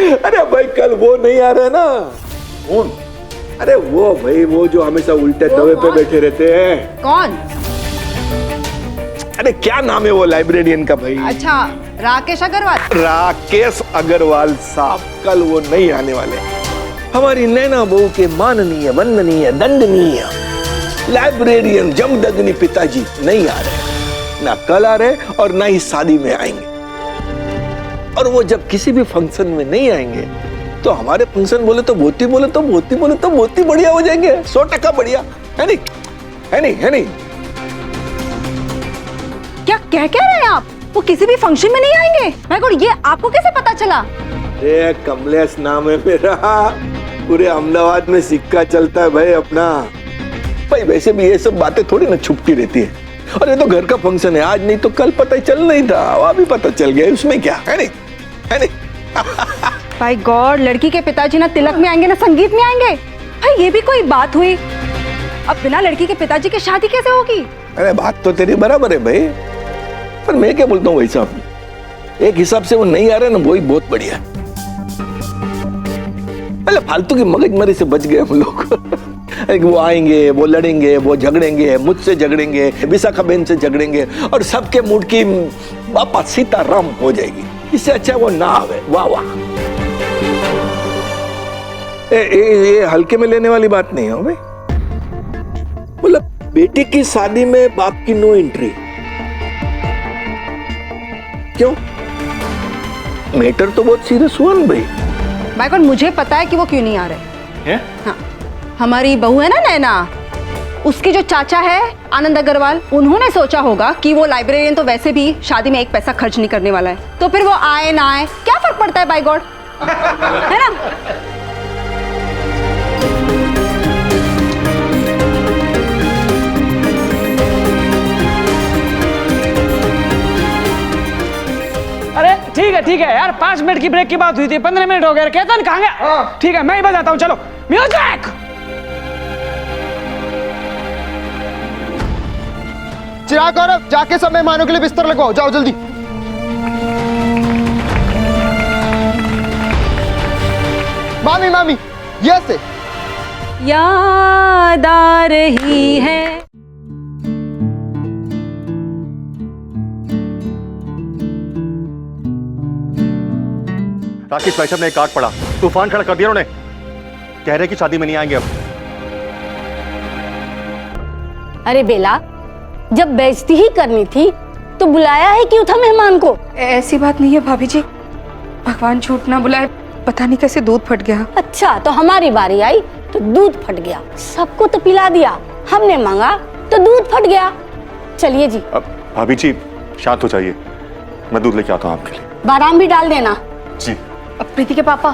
अरे भाई कल वो नहीं आ रहे ना। कौन? अरे वो भाई, वो जो हमेशा उल्टे तवे पे बैठे रहते हैं। कौन? अरे क्या नाम है वो लाइब्रेरियन का भाई? अच्छा, राकेश अग्रवाल। राकेश अग्रवाल साहब कल वो नहीं आने वाले। हमारी नैना बहू के माननीय, वंदनीय, दंडनीय लाइब्रेरियन जमदग्नि पिताजी नहीं आ रहे, ना कल आ रहे और ना ही शादी में आएंगे। और वो जब किसी भी फंक्शन में नहीं आएंगे तो हमारे फंक्शन बोले तो बहुत ही बढ़िया हो जाएंगे। 100% बढ़िया है नहीं? है नहीं? है नहीं? क्या कह रहे हैं आप? वो किसी भी फंक्शन में नहीं आएंगे? मैं को ये आपको कैसे पता चला? अरे कमलेश नाम है मेरा, पूरे अहमदाबाद में सिक्का चलता है भाई अपना। भाई वैसे भी ये सब बातें थोड़ी ना छुपती रहती है, और ये तो घर का फंक्शन है, आज नहीं तो कल पता ही चल नहीं था, अभी पता चल गया, उसमें क्या है? नहीं? है नहीं? भाई गॉड, लड़की के पिताजी ना तिलक में आएंगे ना संगीत में आएंगे। भाई ये भी कोई बात हुई? अब बिना लड़की के पिताजी की शादी कैसे होगी? अरे बात तो तेरी बराबर है भाई, पर मैं क्या बोलता हूँ भाई साहब, एक हिसाब से वो नहीं आ रहे ना, वो ही बहुत बढ़िया है। पहले फालतू की मगजमारी से बच गए हम लोग। वो आएंगे, वो लड़ेंगे, वो झगड़ेंगे, मुझसे झगड़ेंगे, विशाखा बहन से झगड़ेंगे, और सबके मूड की वापस सीताराम हो जाएगी। इससे अच्छा वो ना आवे। वाह वाह, ये हल्के में लेने वाली बात नहीं है भाई। मतलब बेटी की शादी में बाप की नो एंट्री क्यों? मैटर तो बहुत सीरियस हुआ ना भाई। भाई गॉड, मुझे पता है कि वो क्यों नहीं आ रहे हैं? हाँ, हमारी बहू है ना नैना, उसके जो चाचा है आनंद अग्रवाल, उन्होंने सोचा होगा कि वो लाइब्रेरियन तो वैसे भी शादी में एक पैसा खर्च नहीं करने वाला है, तो फिर वो आए ना आए क्या फर्क पड़ता है बाय गॉड, है ना? अरे ठीक है यार, 5 मिनट की ब्रेक की बात हुई थी, 15 मिनट हो गए। केतन कहाँ गया? ठीक है मैं ही बजाता हूँ, चलो म्यूजिक। चिराग और जाके सब मेहमानों के लिए बिस्तर लगवाओ, जाओ जल्दी। मामी मामी ये से याद आ रही है। राकेश भाई साहब ने एक कार्ड पड़ा, तूफान खड़ा कर दिया उन्होंने, कह रहे कि शादी में नहीं आएंगे अब। अरे बेला, जब बेइज्जती ही करनी थी तो बुलाया है क्यों था मेहमान को? ऐसी बात नहीं है भाभी जी, भगवान झूठ ना बुलाए, पता नहीं कैसे दूध फट गया। अच्छा, तो हमारी बारी आई तो दूध फट गया। सबको तो पिला दिया, हमने मांगा तो दूध फट गया। चलिए जी। अब भाभी जी शांत हो जाइए, मैं दूध लेके आता हूँ आपके लिए। बादाम भी डाल देना जी। अब प्रीति के पापा,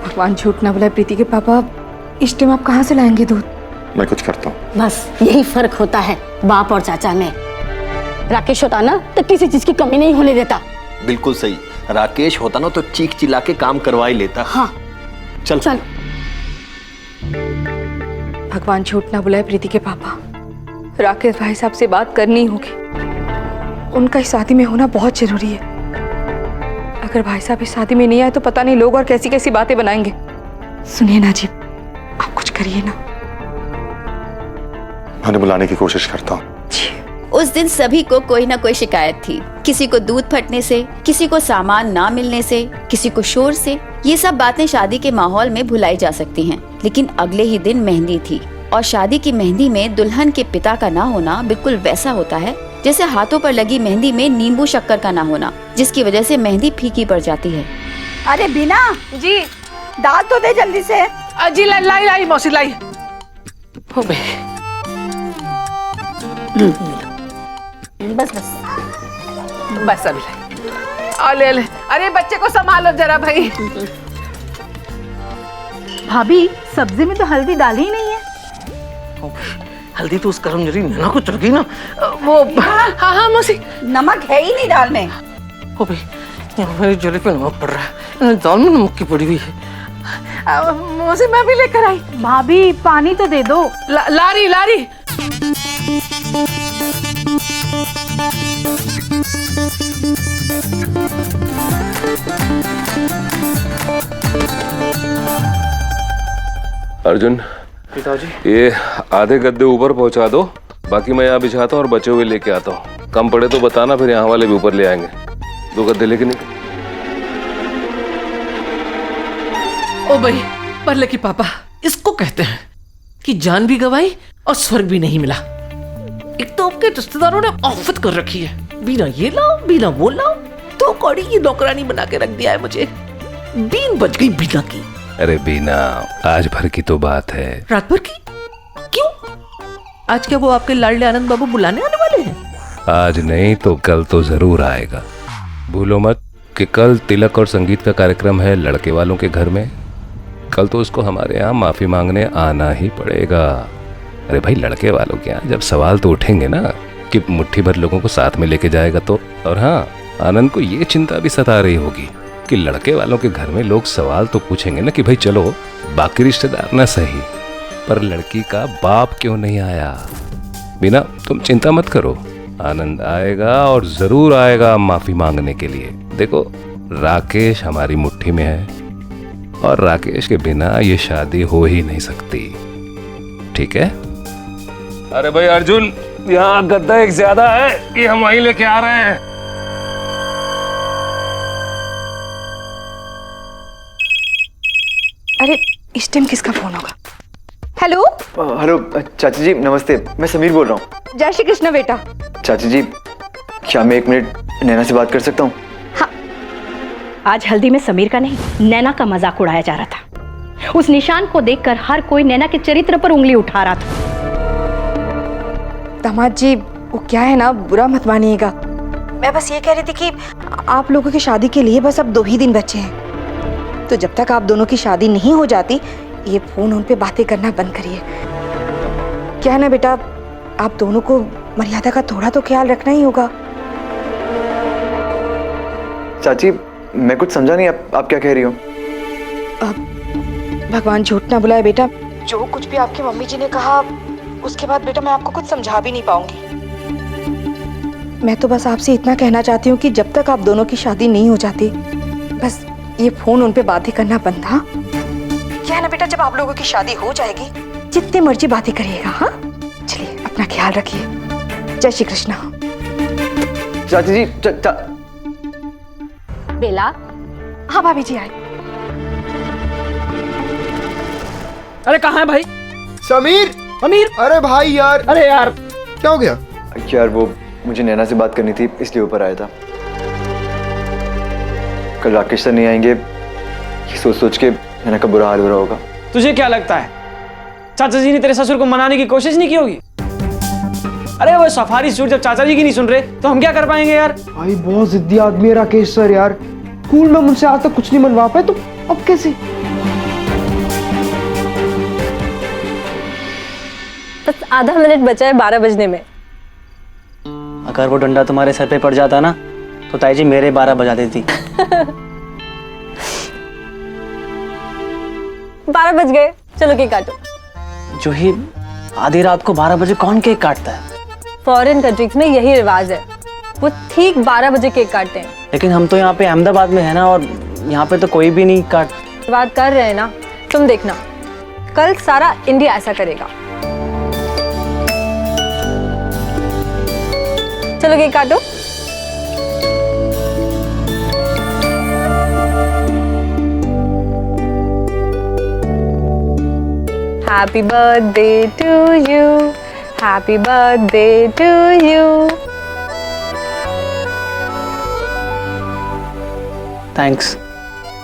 भगवान झूठ ना बुलाए, प्रीति के पापा इस टाइम आप कहाँ से लाएंगे दूध? मैं कुछ करता हूँ। बस यही फर्क होता है बाप और चाचा में। राकेश होता ना तो किसी चीज की कमी नहीं होने देता। बिल्कुल सही, राकेश होता ना तो चीख चिल्ला के काम करवा ही लेता। हाँ चल चल। भगवान झूठ ना बुलाए, प्रीति के पापा, राकेश भाई साहब से बात करनी होगी, उनका इस शादी में होना बहुत जरूरी है। अगर भाई साहब इस शादी में नहीं आए तो पता नहीं लोग और कैसी कैसी बातें बनाएंगे। सुनिए ना जी, आप कुछ करिए ना। मैंने बुलाने की कोशिश करता हूँ। उस दिन सभी को कोई ना कोई शिकायत थी, किसी को दूध फटने से, किसी को सामान ना मिलने से, किसी को शोर से। ये सब बातें शादी के माहौल में भुलाई जा सकती हैं, लेकिन अगले ही दिन मेहंदी थी, और शादी की मेहंदी में दुल्हन के पिता का ना होना बिल्कुल वैसा होता है जैसे हाथों पर लगी मेहंदी में नींबू शक्कर का ना होना, जिसकी वजह से मेहंदी फीकी पड़ जाती है। अरे बिना जी, दाल तो दे जल्दी से। जी लाई मौसी लाई। हो बे। बस अभी लाई। ले। अरे बच्चे को संभालो जरा भाई। भाभी, सब्जी में तो हल्दी डाली ही नहीं है। हल्दी तो उस करमजरी में ना कुछ चढ़ गई ना वो। हाँ मौसी, नमक है ही नहीं डालने। हो भाई, यहाँ मेरी जले पे नमक पड़ रहा है, दाल में नमक की पड़ी हुई है। मौसी मैं भी लेकर आई। भाभी पानी तो दे दो। लारी अर्जुन, पिताजी ये आधे गद्दे ऊपर पहुंचा दो, बाकी मैं यहाँ बिछाता हूँ और बचे हुए लेके आता हूँ। कम पड़े तो बताना, फिर यहाँ वाले भी ऊपर ले आएंगे। 2 गद्दे लेके निकल। ओ भाई, परले की पापा इसको कहते हैं कि जान भी गवाई और स्वर्ग भी नहीं मिला। एक तो आपके रिश्तेदारों ने आफत कर रखी है, बिना ये लाओ बिना वो लाओ, 2 कौड़ी की नौकरानी बना के रख दिया है मुझे। बीन बज गई बीना की। अरे बीना, आज भर की तो बात है। रात भर की? क्यों? आज क्या वो आपके लाडले आनंद बाबू बुलाने आने वाले हैं? आज नहीं तो कल तो जरूर आएगा। भूलो मत कि कल तिलक और संगीत का कार्यक्रम है लड़के वालों के घर में। कल तो उसको हमारे यहाँ माफी मांगने आना ही पड़ेगा। अरे भाई, लड़के वालों के यहाँ जब सवाल तो उठेंगे ना कि मुट्ठी भर लोगों को साथ में लेके जाएगा तो। और हाँ, आनंद को ये चिंता भी सता रही होगी कि लड़के वालों के घर में लोग सवाल तो पूछेंगे ना कि भाई चलो बाकी रिश्तेदार ना सही, पर लड़की का बाप क्यों नहीं आया। बिना, तुम चिंता मत करो, आनंद आएगा और जरूर आएगा माफी मांगने के लिए। देखो, राकेश हमारी मुट्ठी में है और राकेश के बिना ये शादी हो ही नहीं सकती, ठीक है? अरे भाई अर्जुन, यहाँ गद्दा एक ज्यादा है, ये हम वहीं लेके आ रहे हैं। अरे इस टाइम किसका फोन होगा? हेलो हेलो चाची जी, नमस्ते। मैं समीर बोल रहा हूँ। जय श्री कृष्ण बेटा। चाची जी, क्या मैं 1 मिनट नैना से बात कर सकता हूँ? आज हल्दी में समीर का नहीं, नैना का मजाक उड़ाया जा रहा था। उस निशान को देखकर हर कोई नैना के चरित्र पर उंगली उठा रहा था। दामाद जी, वो क्या है ना, बुरा मत मानिएगा। मैं बस ये कह रही थी कि आप लोगों की शादी के लिए बस अब 2 ही दिन बचे हैं, तो जब तक आप दोनों की शादी नहीं हो जाती ये फोन उन पे बातें करना बंद करिए। क्या है ना बेटा, आप दोनों को मर्यादा का थोड़ा तो ख्याल रखना ही होगा। चाची, मैं कुछ समझा नहीं, आप क्या कह रही हो? भगवान झूठ ना बुलाए बेटा, जो कुछ भी आपकी मम्मी जी ने कहा उसके बाद बेटा मैं आपको कुछ समझा भी नहीं पाऊंगी। मैं तो बस आपसे इतना कहना चाहती हूँ कि जब तक आप दोनों की शादी नहीं हो जाती बस ये फोन उन पे बातें करना बंद था। क्या है ना बेटा, जब आप लोगों की शादी हो जाएगी जितनी मर्जी बातें करिएगा। हाँ, चलिए अपना ख्याल रखिए। जय श्री कृष्ण। चाची जी, बेला। हाँ भाभी जी आए। अरे कहाँ है भाई? समीर। अमीर? अरे भाई यार। अरे यार क्या हो गया? यार वो मुझे नैना से बात करनी थी, इसलिए ऊपर आया था। कल राकेश सर नहीं आएंगे, ये सोच सोच के नैना का बुरा हाल हो रहा होगा। तुझे क्या लगता है चाचा जी ने तेरे ससुर को मनाने की कोशिश नहीं की होगी? अरे वो सफारी सूट जब चाचा जी की नहीं सुन रहे तो हम क्या कर पाएंगे यार? भाई बहुत जिद्दी आदमी है राकेश सर यार। स्कूल में मुझसे आज तक कुछ नहीं मनवा पाए, तो अब कैसे? बस आधा मिनट बचा है 12 बजने में। अगर वो डंडा तुम्हारे सर पे पड़ जाता ना तो ताई जी मेरे 12 बजा देती। 12 बज गए, चलो केक काटो। जो ही आधी रात को 12 बजे कौन केक काटता है? फॉरेन कंट्रीज में यही रिवाज है, वो ठीक 12 बजे केक काटते हैं। लेकिन हम तो यहाँ पे अहमदाबाद में है ना, और यहाँ पे तो कोई भी नहीं काट। बात कर रहे हैं ना, तुम देखना कल सारा इंडिया ऐसा करेगा। चलो केक काटो। Happy birthday to you, happy birthday to you. Thanks.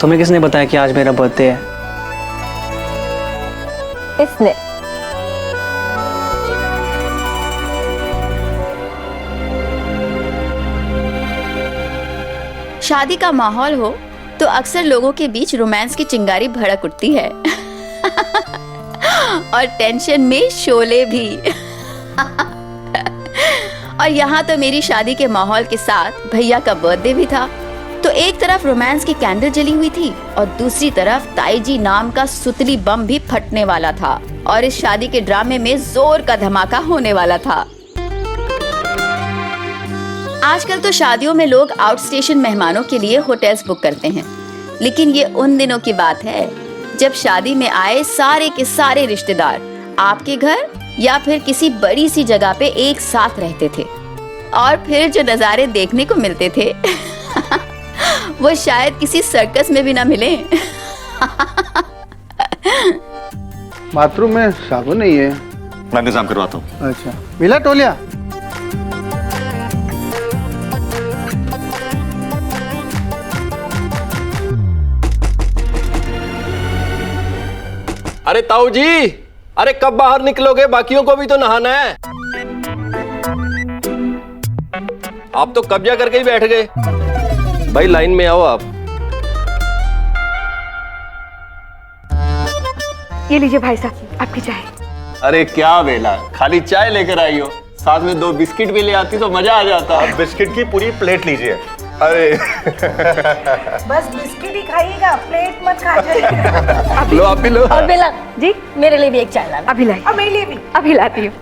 तुम्हें किसने बताया कि आज मेरा बर्थडे है? इसने। शादी का माहौल हो तो अक्सर लोगों के बीच रोमांस की चिंगारी भड़क उठती है और टेंशन में शोले भी। और यहाँ तो मेरी शादी के माहौल के साथ भैया का बर्थडे भी था, तो एक तरफ रोमांस की कैंडल जली हुई थी और दूसरी तरफ ताई जी नाम का सुतली बम भी फटने वाला था और इस शादी के ड्रामे में जोर का धमाका होने वाला था। आजकल तो शादियों में लोग आउट स्टेशन मेहमानों के लिए होटल्स बुक करते हैं, लेकिन ये उन दिनों की बात है जब शादी में आए सारे के सारे रिश्तेदार आपके घर या फिर किसी बड़ी सी जगह पे एक साथ रहते थे और फिर जो नज़ारे देखने को मिलते थे वो शायद किसी सर्कस में भी ना मिले। बाथरूम में साबुन नहीं है। मैं इंतजाम करवाता हूँ। अच्छा, मिला टोलिया? अरे ताऊ जी, अरे कब बाहर निकलोगे? बाकियों को भी तो नहाना है। आप तो कब्जा करके ही बैठ गए। भाई लाइन में आओ आप। ये लीजिए भाई साहब आपकी चाय। अरे क्या बेला, खाली चाय लेकर आई हो, साथ में 2 बिस्किट भी ले आती तो मजा आ जाता। बिस्किट की पूरी प्लेट लीजिए। अरे बस बिस्किट ही खाइएगा, प्लेट मत खाइए। लो आप भी लो। और बेला जी मेरे लिए भी एक चाय लाना। अभी लाई। और मेरे लिए भी। अभी लाती हूँ।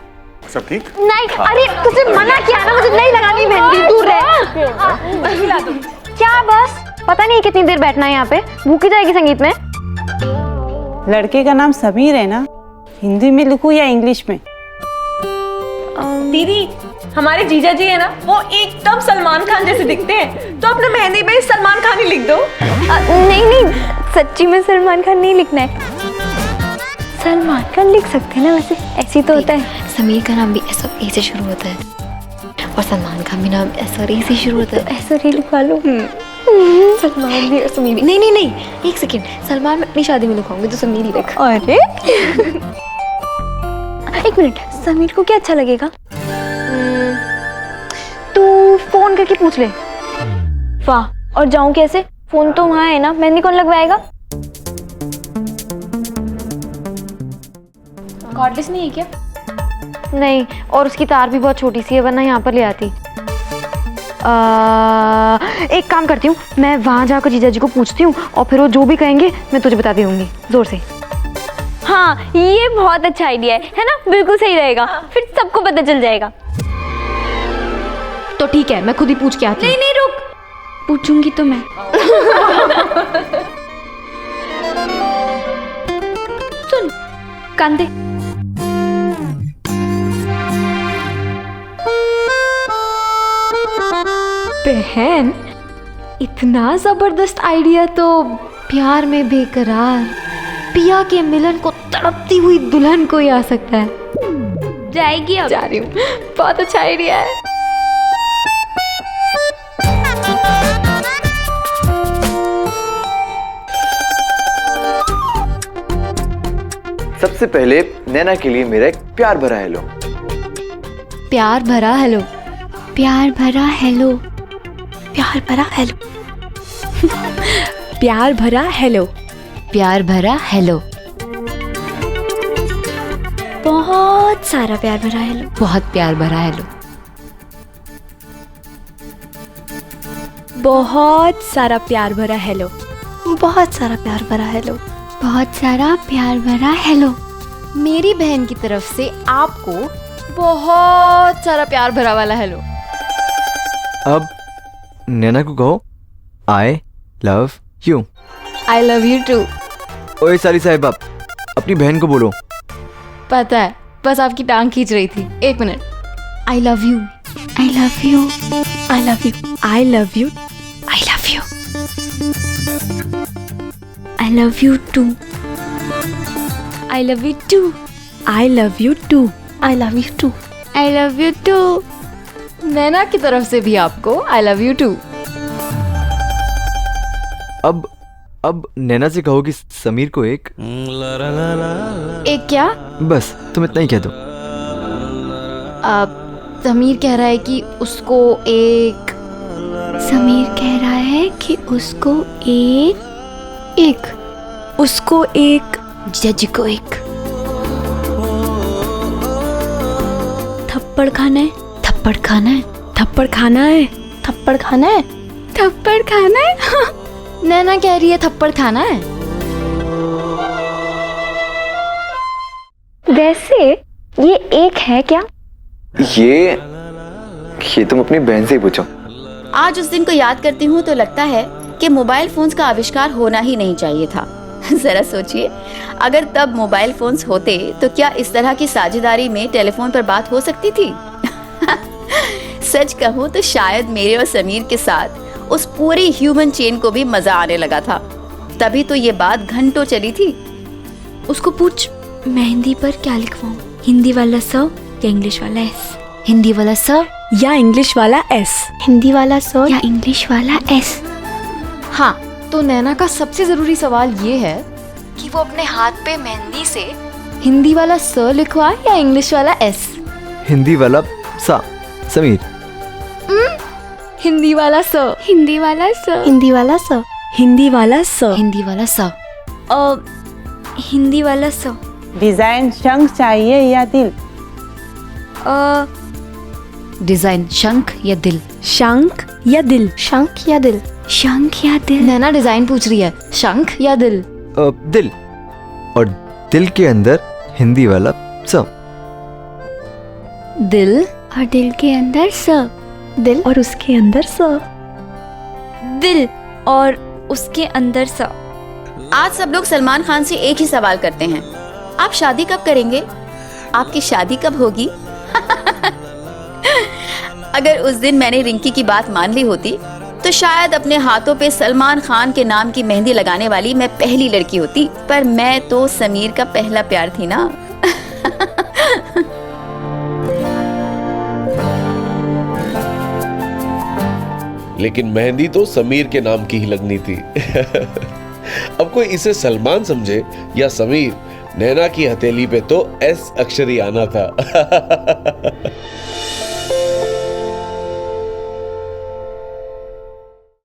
सब ठीक? नहीं, अरे तुझे मना किया ना, मुझे नहीं लगानी मेहंदी, दूर रह। क्या बस पता नहीं कितनी देर बैठना है यहाँ पे, भूखी जाएगी संगीत में। लड़के का नाम समीर है ना? हिंदी में लिखूं या इंग्लिश में? दीदी हमारे जीजा जी है ना, वो एकदम सलमान खान जैसे दिखते हैं, तो अपने मेहंदी में सलमान खान ही लिख दो। नहीं सच्ची में सलमान खान नहीं लिखना है। सलमान खान लिख सकते हैं ना, वैसे ऐसी तो होता है। समीर का नाम भी ऐसा ए से शुरू होता है और सलमान खान भी नाम ऐसा रे से शुरू होता है। ऐसा रे लिखवा लो। सलमान भी और समीर भी। नहीं एक सेकेंड, सलमान मैं अपनी शादी में लिखवाऊंगी तो समीर ही लिख। अरे एक मिनट, समीर को क्या अच्छा लगेगा? तू फोन करके पूछ ले। वाह, और जाऊं कैसे? फोन तो वहां है ना, मेहंदी कौन लगवाएगा? कॉर्डलेस नहीं है क्या? नहीं, और उसकी तार भी बहुत छोटी सी है, वरना यहाँ पर ले आती। एक काम करती हूँ, मैं वहां जाकर जीजा जी को पूछती हूँ और फिर वो जो भी कहेंगे मैं तुझे बता दूंगी जोर से। हाँ, ये बहुत अच्छा आइडिया है ना? बिल्कुल सही रहेगा, फिर सबको पता चल जाएगा। तो ठीक है, मैं खुद ही पूछ के आती हूँ। नहीं रुक, पूछूंगी तो मैं। सुन, कान दे। बहन, इतना जबरदस्त आइडिया तो प्यार में बेकरार पिया के मिलन को तड़पती हुई दुल्हन को ही आ सकता है। जाएगी अब? जा रही हूँ, बहुत अच्छा आइडिया है। सबसे पहले नैना के लिए मेरा एक प्यार भरा हेलो। प्यार भरा हेलो, प्यार भरा हेलो, प्यार भरा हेलो, प्यार भरा हेलो, प्यार भरा हेलो, बहुत सारा प्यार भरा हेलो, बहुत प्यार भरा हेलो, बहुत सारा प्यार भरा हेलो, बहुत सारा प्यार भरा हेलो, बहुत सारा प्यार भरा हेलो। मेरी बहन की तरफ से आपको बहुत सारा प्यार भरा वाला हेलो। अब नैना को कहो I love you. I love you too. ओए साली साहिबा, अपनी बहन को बोलो। पता है, बस आपकी टांग खींच रही थी। 1 minute. I love you, I love you, I love you, I love you, I love you, I love you too. I love you too. I love you too. I love you too. I love you too. नैना की तरफ से भी आपको I love you too. अब नैना से कहो कि समीर को एक क्या? बस तुम इतना ही कह दो। समीर कह रहा है कि उसको एक। समीर कह रहा है कि उसको उसको एक जज को एक थप्पड़ खाना है। थप्पड़ खाना है। थप्पड़ खाना है। थप्पड़ खाना है। थप्पड़ खाना है। नैना कह रही है थप्पड़ खाना है। वैसे ये एक है क्या? ये तुम अपनी बहन से ही पूछो। आज उस दिन को याद करती हूँ तो लगता है कि मोबाइल फोन्स का आविष्कार होना ही नहीं चाहिए था। जरा सोचिए, अगर तब मोबाइल फोन्स होते तो क्या इस तरह की साझेदारी में टेलीफोन पर बात हो सकती थी? सच कहूं तो शायद मेरे और समीर के साथ उस पूरी ह्यूमन चेन को भी मजा आने लगा था। तभी तो ये बात घंटों चली थी। उसको पूछ, मेहंदी पर क्या लिखवाऊं? हिंदी वाला स या इंग्लिश वाला एस? हिंदी वाला स या इंग्लिश वाला एस? हिंदी वाला स या इंग्लिश वाला एस? हाँ, तो नैना का सबसे जरूरी सवाल ये है कि वो अपने हाथ पे मेहंदी से हिंदी वाला स लिखवाए या इंग्लिश वाला एस? हिंदी वाला सा। समीर, हिंदी वाला स। हिंदी वाला स। हिंदी वाला स। हिंदी वाला स। हिंदी वाला स। हिंदी वाला स। डिजाइन शंख चाहिए या दिल? डिजाइन शंख या दिल? शंख या दिल? शंख या दिल? शंख या दिल? नैना डिजाइन पूछ रही है, शंख या दिल? दिल। और दिल के अंदर हिंदी वाला स। दिल और दिल के अंदर स। दिल और उसके अंदर स। दिल और उसके अंदर स। आज सब लोग सलमान खान से एक ही सवाल करते हैं, आप शादी कब करेंगे? आपकी शादी कब होगी? अगर उस दिन मैंने रिंकी की बात मान ली होती तो शायद अपने हाथों पे सलमान खान के नाम की मेहंदी लगाने वाली मैं पहली लड़की होती। पर मैं तो समीर का पहला प्यार थी ना। लेकिन मेहंदी तो समीर के नाम की ही लगनी थी। अब कोई इसे सलमान समझे या समीर, नैना की हथेली पे तो एस अक्षर ही आना था।